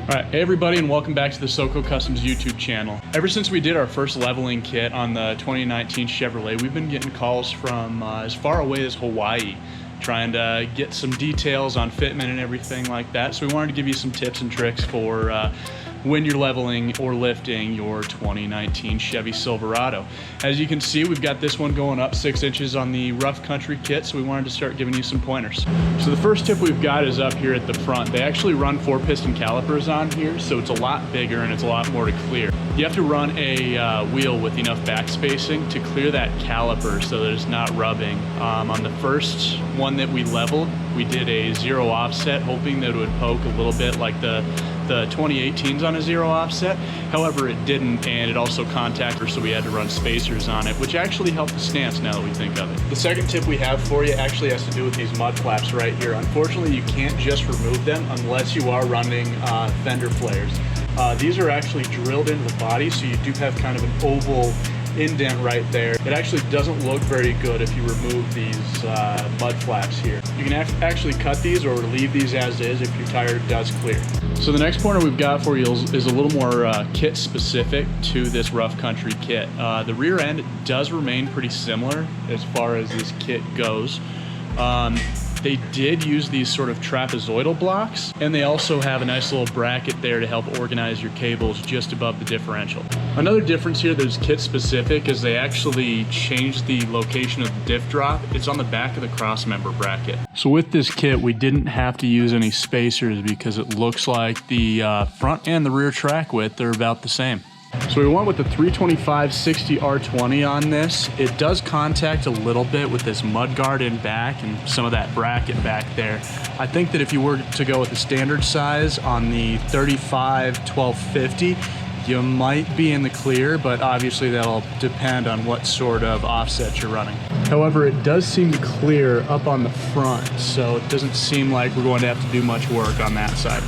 Alright, hey everybody, and welcome back to the SoCo Customs YouTube channel. Ever since we did our first leveling kit on the 2019 Chevrolet, we've been getting calls from as far away as Hawaii, trying to get some details on fitment and everything like that. So we wanted to give you some tips and tricks for when you're leveling or lifting your 2019 Chevy Silverado. As you can see, we've got this one going up 6 inches on the rough country kit, so we wanted to start giving you some pointers. So the first tip we've got is up here at the front. They actually run 4-piston calipers on here, so it's a lot bigger and it's a lot more to clear. You have to run a wheel with enough back spacing to clear that caliper so that it's not rubbing. On the first one that we leveled, we did a 0 offset, hoping that it would poke a little bit like the 2018's on a 0 offset. However, it didn't, and it also contacted, so we had to run spacers on it, which actually helped the stance now that we think of it. The second tip we have for you actually has to do with these mud flaps right here. Unfortunately, you can't just remove them unless you are running fender flares. These are actually drilled into the body, so you do have kind of an oval indent right there. It actually doesn't look very good if you remove these mud flaps here. You can actually cut these or leave these as is if your tire does clear. So the next pointer we've got for you is a little more kit specific to this rough country kit. The rear end does remain pretty similar as far as this kit goes. They did use these sort of trapezoidal blocks, and they also have a nice little bracket there to help organize your cables just above the differential. Another difference here that's kit specific is they actually changed the location of the diff drop. It's on the back of the crossmember bracket. So with this kit, we didn't have to use any spacers because it looks like the front and the rear track width are about the same. So we went with the 325/60 R20 on this. It does contact a little bit with this mud guard in back and some of that bracket back there. I think that if you were to go with the standard size on the 35/1250, you might be in the clear, but obviously that'll depend on what sort of offset you're running. However, it does seem to clear up on the front, so it doesn't seem like we're going to have to do much work on that side.